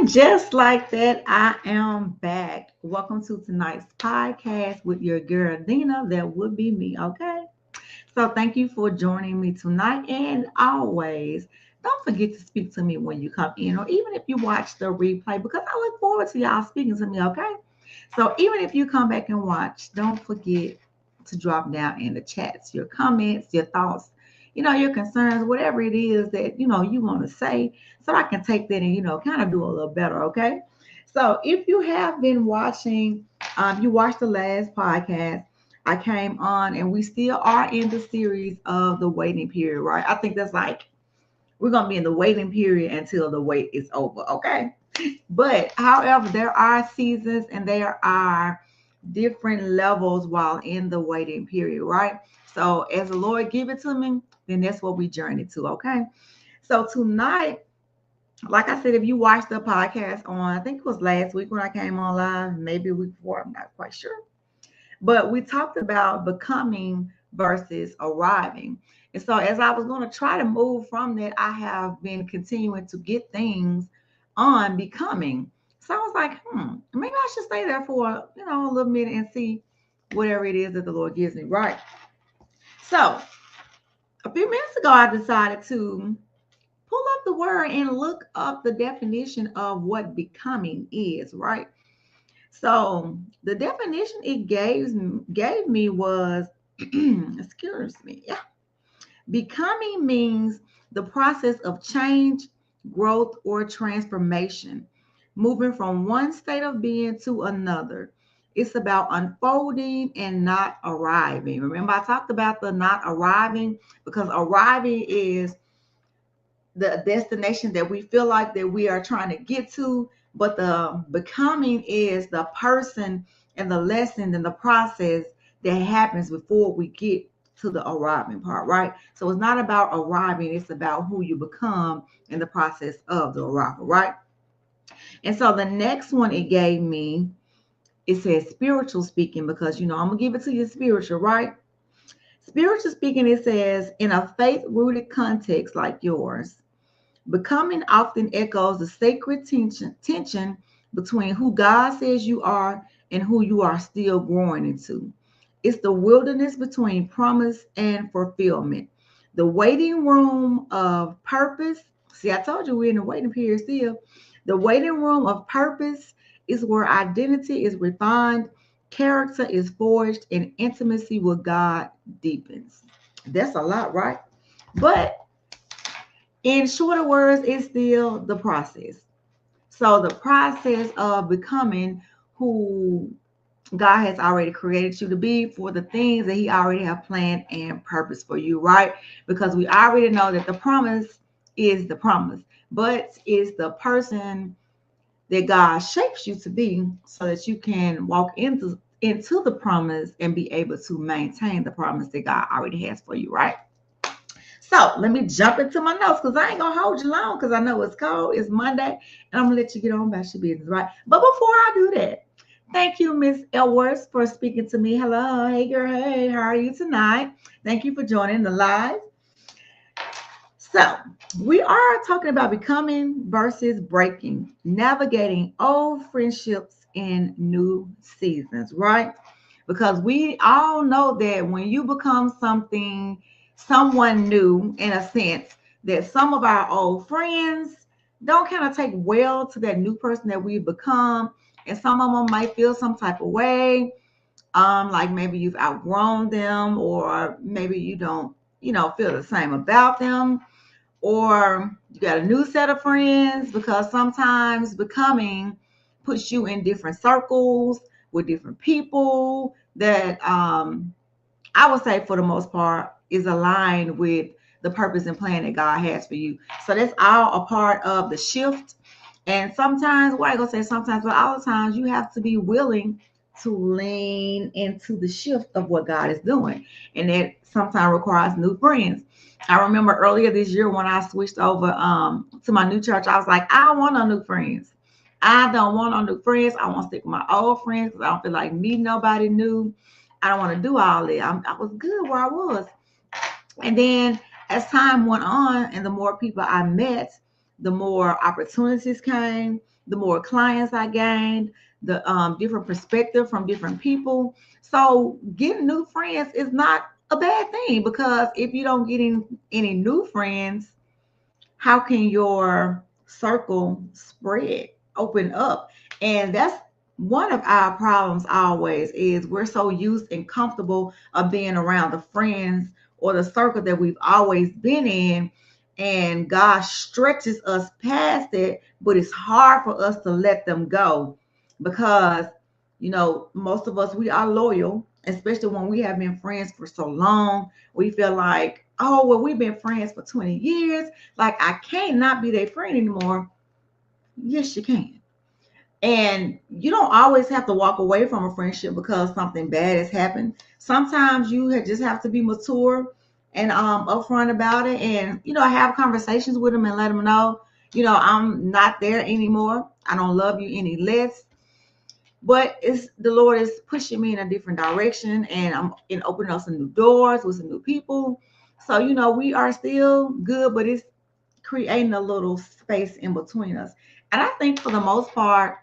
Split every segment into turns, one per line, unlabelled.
Just like that, I am back. Welcome to tonight's podcast with your girl Dina. That would be me, okay? So thank you for joining me tonight. And always, don't forget to speak to me when you come in, or even if you watch the replay, because I look forward to y'all speaking to me, okay? So even if you come back and watch, don't forget to drop down in the chats your comments, your thoughts, your concerns, whatever it is that you want to say, so I can take that and kind of do a little better, okay? So if you have been watching, you watched the last podcast. I came on, and we still are in the series of the waiting period, right? I think that's like we're gonna be in the waiting period until the wait is over, okay? But however, there are seasons and there are different levels while in the waiting period, right? So as the Lord give it to me, then that's what we journey to, okay? So tonight, like I said, if you watched the podcast on, I think it was last week when I came on live, maybe a week before, I'm not quite sure. But we talked about becoming versus arriving. And so as I was going to try to move from that, I have been continuing to get things on becoming. So I was like, maybe I should stay there for, a little minute and see whatever it is that the Lord gives me. Right. So a few minutes ago, I decided to pull up the word and look up the definition of what becoming is, right? So the definition it gave me was, excuse me, yeah. Becoming means the process of change, growth, or transformation, moving from one state of being to another. It's about unfolding and not arriving. Remember, I talked about the not arriving, because arriving is the destination that we feel like that we are trying to get to, but the becoming is the person and the lesson and the process that happens before we get to the arriving part, right? So it's not about arriving, it's about who you become in the process of the arrival, right? And so the next one it gave me, it says spiritual speaking, because I'm gonna give it to you spiritual, right? Spiritual speaking, it says in a faith rooted context like yours. Becoming often echoes the sacred tension between who God says you are and who you are still growing into. It's the wilderness between promise and fulfillment, the waiting room of purpose. See, I told you we're in the waiting period still. The waiting room of purpose is where identity is refined, character is forged, and intimacy with God deepens. That's a lot, right? But in shorter words, it's still the process. So the process of becoming who God has already created you to be for the things that He already have planned and purpose for you, right? Because we already know that the promise is the promise, but it's the person that God shapes you to be so that you can walk into the promise and be able to maintain the promise that God already has for you, right? So let me jump into my notes, because I ain't gonna hold you long, because I know it's cold, it's Monday, and I'm gonna let you get on about your business, right? But before I do that, thank you, Miss Elworth, for speaking to me. Hello, hey girl, hey, how are you tonight? Thank you for joining the live. So we are talking about becoming versus breaking, navigating old friendships in new seasons, right? Because we all know that when you become someone new, in a sense, that some of our old friends don't kind of take well to that new person that we've become, and some of them might feel some type of way, like maybe you've outgrown them, or maybe you don't, feel the same about them, or you got a new set of friends, because sometimes becoming puts you in different circles with different people that I would say for the most part is aligned with the purpose and plan that God has for you. So that's all a part of the shift. And sometimes, what I gonna say sometimes, but all the times, you have to be willing to lean into the shift of what God is doing. And it sometimes requires new friends. I remember earlier this year when I switched over to my new church, I was like, I don't want no new friends. I don't want no new friends. I want to stick with my old friends because I don't feel like meeting nobody new. I don't want to do all that. I was good where I was. And then as time went on and the more people I met, the more opportunities came, the more clients I gained, the different perspective from different people. So getting new friends is not a bad thing, because if you don't get any new friends, how can your circle spread, open up? And that's one of our problems always, is we're so used and comfortable of being around the friends or the circle that we've always been in, and God stretches us past it, but it's hard for us to let them go, because most of us, we are loyal, especially when we have been friends for so long. We feel like, oh well, we've been friends for 20 years, like I can't not be their friend anymore. Yes, you can. And you don't always have to walk away from a friendship because something bad has happened. Sometimes you just have to be mature and upfront about it, and have conversations with them and let them know, I'm not there anymore. I don't love you any less. But it's the Lord is pushing me in a different direction, and I'm in opening up some new doors with some new people. So we are still good, but it's creating a little space in between us. And I think for the most part,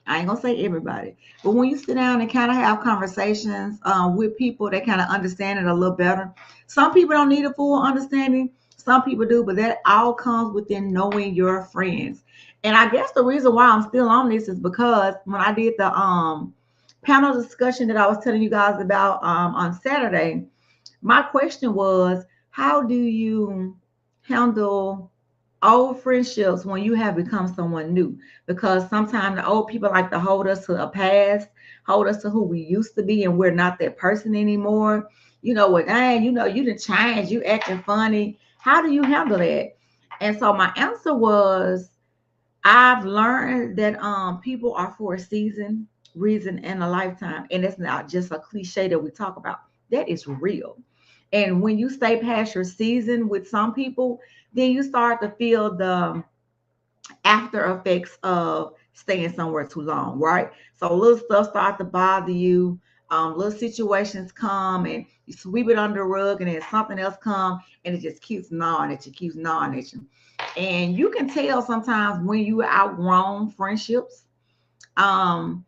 I ain't gonna say everybody, but when you sit down and kind of have conversations with people that kind of understand it a little better, some people don't need a full understanding, some people do, but that all comes within knowing your friends. And I guess the reason why I'm still on this is because when I did the panel discussion that I was telling you guys about on Saturday, my question was, how do you handle old friendships when you have become someone new? Because sometimes the old people like to hold us to a past, hold us to who we used to be, and we're not that person anymore. What, dang, you didn't change, you acting funny. How do you handle that? And so my answer was, I've learned that people are for a season, reason, and a lifetime. And it's not just a cliche that we talk about. That is real. And when you stay past your season with some people, then you start to feel the after effects of staying somewhere too long, right? So little stuff start to bother you. Little situations come and you sweep it under the rug, and then something else come and it just keeps gnawing at you, keeps gnawing at you. And you can tell sometimes when you outgrown friendships. Um,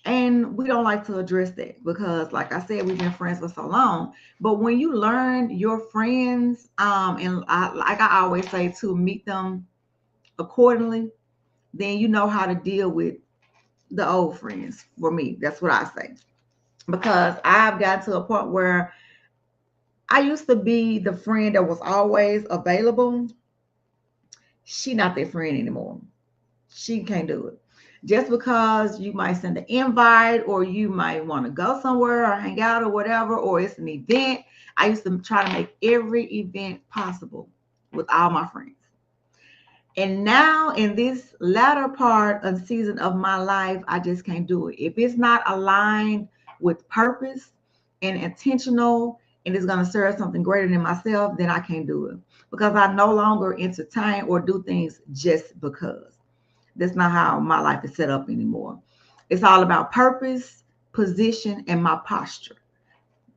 and we don't like to address that because, like I said, we've been friends for so long. But when you learn your friends, like I always say, to meet them accordingly, then you know how to deal with the old friends. For me, that's what I say. Because I've got to a point where I used to be the friend that was always available. She not that friend anymore. She can't do it. Just because you might send an invite, or you might want to go somewhere or hang out or whatever, or it's an event. I used to try to make every event possible with all my friends. And now in this latter part of the season of my life, I just can't do it. If it's not aligned with purpose and intentional, and it's going to serve something greater than myself, then I can't do it, because I no longer entertain or do things just because. That's not how my life is set up anymore. It's all about purpose, position, and my posture.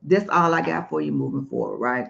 That's all I got for you moving forward, right?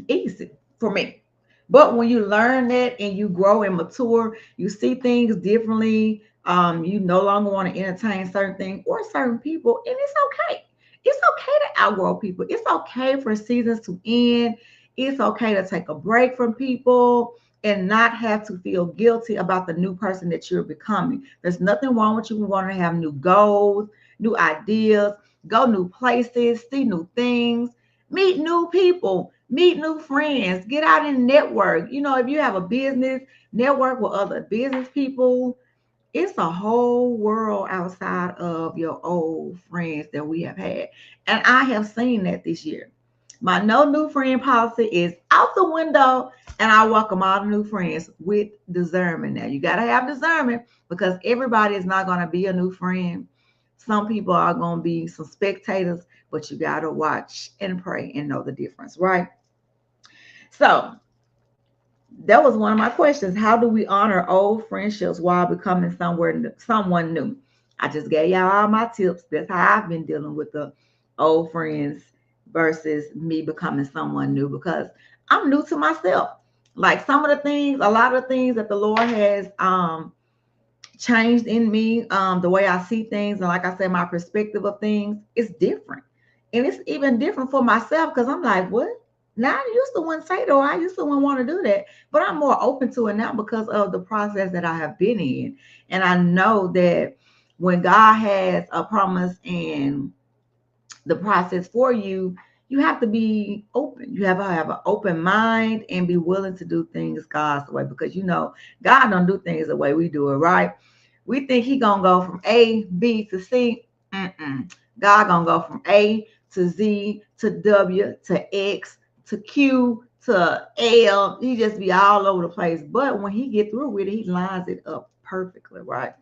Easy for me. But when you learn that and you grow and mature, you see things differently. You no longer want to entertain certain things or certain people, and it's okay. It's okay to outgrow people. It's okay for seasons to end. It's okay to take a break from people and not have to feel guilty about the new person that you're becoming. There's nothing wrong with you wanting to have new goals, new ideas, go new places, see new things, meet new people, meet new friends, get out and network. If you have a business, network with other business people. It's a whole world outside of your old friends that we have had. And I have seen that this year. My no new friend policy is out the window, and I welcome all the new friends with discernment. Now, you got to have discernment, because everybody is not going to be a new friend. Some people are going to be some spectators, but you got to watch and pray and know the difference, right? So that was one of my questions. How do we honor old friendships while becoming someone new? I just gave y'all all my tips. That's how I've been dealing with the old friends versus me becoming someone new, because I'm new to myself. Like some of the things, a lot of the things that the Lord has changed in me. The way I see things, and like I said, my perspective of things is different. And it's even different for myself because I'm like, what? Now I used to want to say though, I used to want to do that, but I'm more open to it now because of the process that I have been in. And I know that when God has a promise and the process for you, you have to be open. You have to have an open mind and be willing to do things God's way because you know God don't do things the way we do it, right? We think He gonna go from A, B to C. Mm-mm. God gonna go from A to Z to W to X to Q to L. He just be all over the place. But when He get through with it, He lines it up perfectly, right?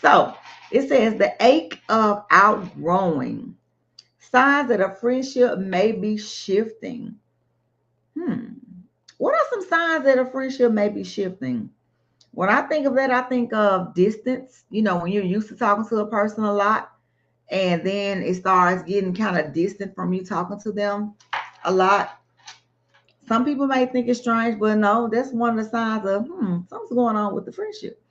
So it says the ache of outgrowing. Signs that a friendship may be shifting. Hmm. What are some signs that a friendship may be shifting? When I think of that, I think of distance. You know, when you're used to talking to a person a lot, and then it starts getting kind of distant from you talking to them a lot. Some people may think it's strange, but no, that's one of the signs of something's going on with the friendship.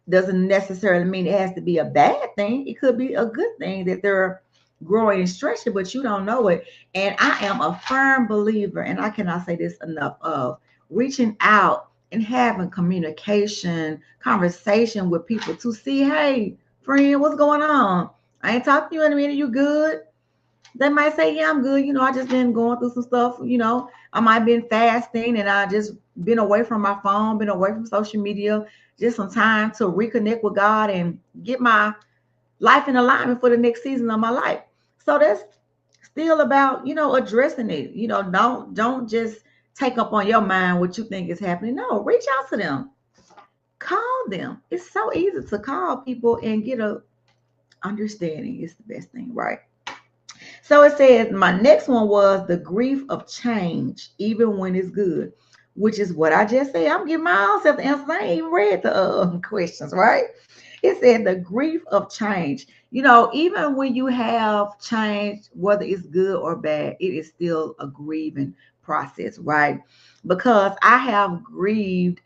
Doesn't necessarily mean it has to be a bad thing. It could be a good thing that they're growing and stretching, but you don't know it. And I am a firm believer, and I cannot say this enough, of reaching out and having communication, conversation with people to see, hey, friend, what's going on? I ain't talking to you in a minute. You good? They might say, yeah, I'm good. You know, I just been going through some stuff. You know, I might have been fasting and I just been away from my phone, been away from social media, just some time to reconnect with God and get my life in alignment for the next season of my life. So that's still about, you know, addressing it. You know, don't just take up on your mind what you think is happening. No, reach out to them. Call them. It's so easy to call people and get a understanding. It's the best thing, right? So it says, my next one was the grief of change, even when it's good, which is what I just said. I'm giving myself the answer. I ain't even read the questions, right? It said the grief of change. You know, even when you have change, whether it's good or bad, it is still a grieving process, right? Because I have grieved.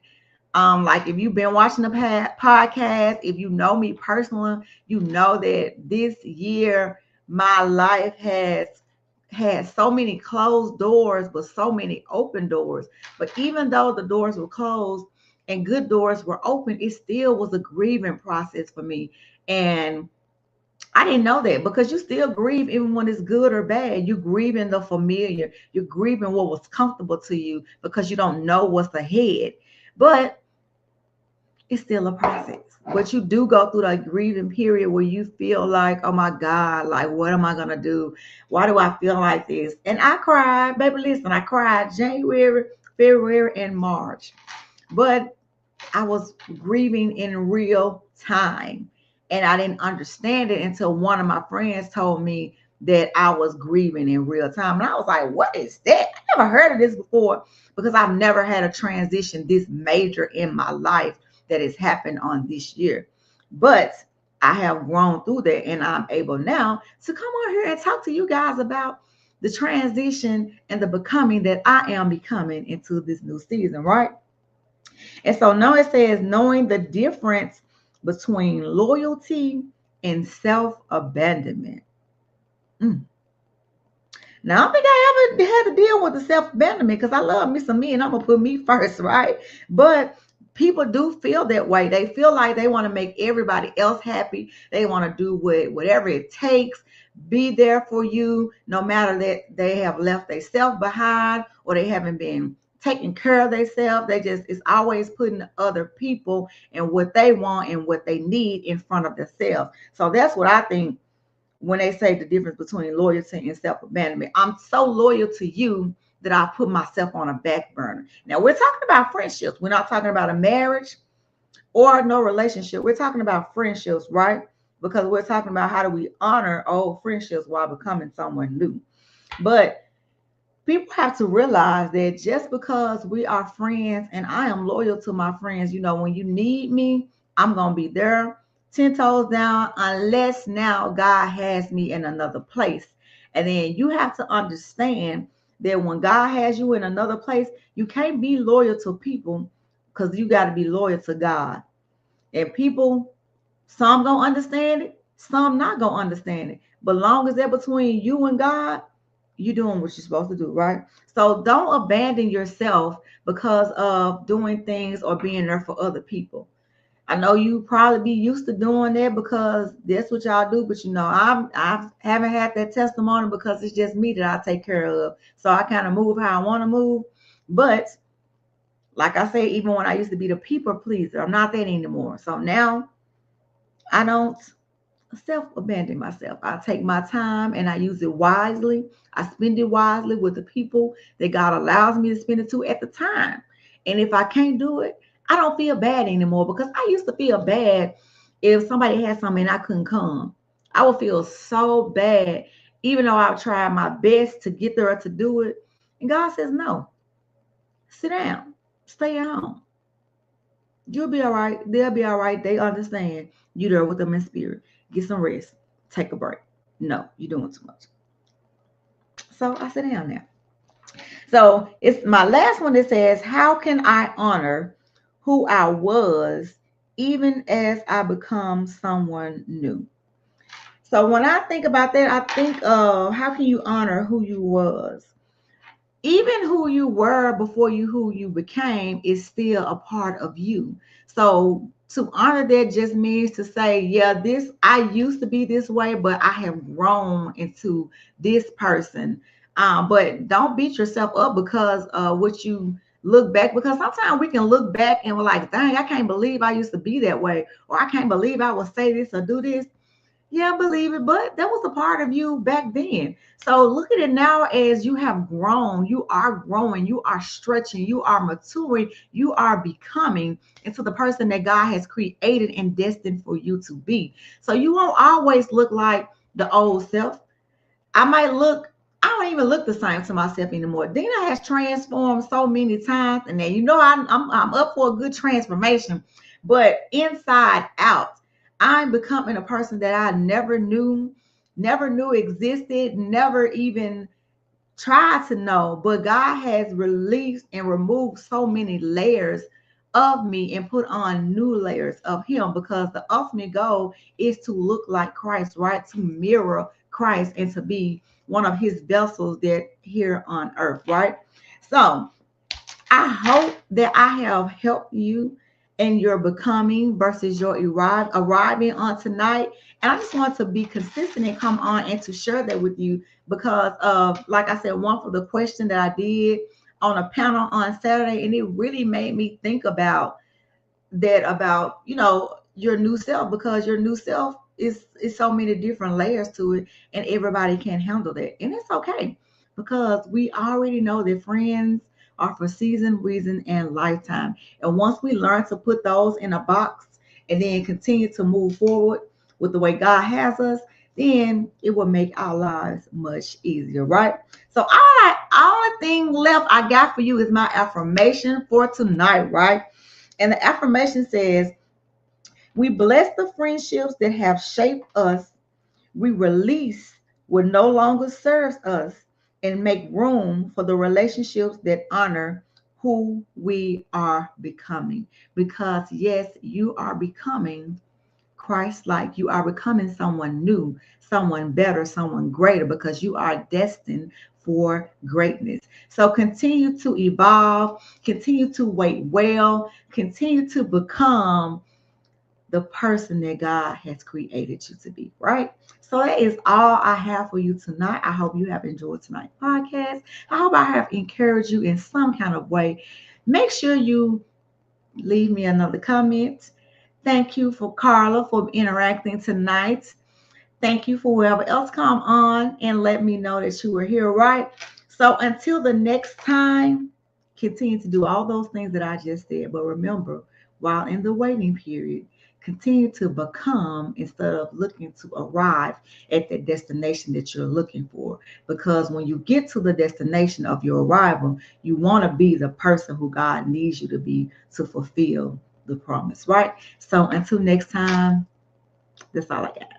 Like if you've been watching the podcast, if you know me personally, you know that this year my life has had so many closed doors, but so many open doors. But even though the doors were closed and good doors were open, it still was a grieving process for me. And I didn't know that because you still grieve even when it's good or bad. You grieving the familiar. You're grieving what was comfortable to you because you don't know what's ahead. But it's still a process. But you do go through that grieving period where you feel like, oh my God, like what am I gonna do? Why do I feel like this? And I cried, baby. Listen, I cried January, February, and March. But I was grieving in real time. And I didn't understand it until one of my friends told me that I was grieving in real time. And I was like, what is that? I never heard of this before because I've never had a transition this major in my life that has happened on this year. But I have grown through that and I'm able now to come on here and talk to you guys about the transition and the becoming that I am becoming into this new season, right? And so now it says knowing the difference between loyalty and self-abandonment. Mm. Now, I don't think I ever had to deal with the self-abandonment because I love me some me and I'm going to put me first, right? But people do feel that way. They feel like they want to make everybody else happy. They want to do whatever it takes, be there for you, no matter that they have left themselves behind or they haven't been taking care of themselves. They just, it's always putting other people and what they want and what they need in front of themselves. So that's what I think when they say the difference between loyalty and self-abandonment. I'm so loyal to you that I put myself on a back burner. Now we're talking about friendships. We're not talking about a marriage or no relationship. We're talking about friendships, right? Because we're talking about how do we honor old friendships while becoming someone new. But people have to realize that just because we are friends and I am loyal to my friends, you know, when you need me, I'm going to be there 10 toes down, unless now God has me in another place. And then you have to understand that when God has you in another place, you can't be loyal to people because you got to be loyal to God. And people, some gonna understand it, some not gonna understand it. But long as they're between you and God, you're doing what you're supposed to do, right? So don't abandon yourself because of doing things or being there for other people. I know you probably be used to doing that because that's what y'all do, but I haven't had that testimony because it's just me that I take care of. So I kind of move how I want to move. But like I say, even when I used to be the people pleaser, I'm not that anymore. So now I don't self-abandon myself. I take my time and I use it wisely. I spend it wisely with the people that God allows me to spend it to at the time. And if I can't do it, I don't feel bad anymore because I used to feel bad if somebody had something and I couldn't come. I would feel so bad, even though I've tried my best to get there to do it. And God says, no, sit down, stay at home. You'll be all right. They'll be all right. They understand you there with them in spirit. Get some rest. Take a break. No, you're doing too much. So I sit down now. So it's my last one that says, how can I honor who I was even as I become someone new? So when I think about that, I think of how can you honor who you was? Even who you were before you who you became is still a part of you. So to honor that just means to say, yeah, this I used to be this way, but I have grown into this person. But don't beat yourself up because what you look back, because sometimes we can look back and we're like, dang, I can't believe I used to be that way, or I can't believe I would say this or do this. Yeah, believe it, but that was a part of you back then. So look at it now as you have grown, you are growing, you are stretching, you are maturing, you are becoming into the person that God has created and destined for you to be. So you won't always look like the old self. I don't even look the same to myself anymore. Dina has transformed so many times, and then I'm up for a good transformation, but inside out, I'm becoming a person that I never knew existed, never even tried to know. But God has released and removed so many layers of me and put on new layers of Him because the ultimate goal is to look like Christ, right? To mirror Christ and to be one of His vessels that here on earth, right? So I hope that I have helped you in your becoming versus your arriving on tonight. And I just want to be consistent and come on and to share that with you because of, like I said, one for the question that I did on a panel on Saturday, and it really made me think about that about your new self because your new self is so many different layers to it, and everybody can't handle that, and it's okay because we already know that friends are for season, reason, and lifetime. And once we learn to put those in a box and then continue to move forward with the way God has us, then it will make our lives much easier, right? So all the thing left I got for you is my affirmation for tonight, right? And the affirmation says, we bless the friendships that have shaped us. We release what no longer serves us and make room for the relationships that honor who we are becoming. Because, yes, you are becoming Christ like. You are becoming someone new, someone better, someone greater because you are destined for greatness. So continue to evolve, continue to wait well, continue to become the person that God has created you to be, right? So that is all I have for you tonight. I hope you have enjoyed tonight's podcast. I hope I have encouraged you in some kind of way. Make sure you leave me another comment. Thank you for Carla for interacting tonight. Thank you for whoever else come on and let me know that you were here, right? So until the next time, continue to do all those things that I just said. But remember, while in the waiting period, continue to become instead of looking to arrive at the destination that you're looking for. Because when you get to the destination of your arrival, you want to be the person who God needs you to be to fulfill the promise, right? So until next time, that's all I got.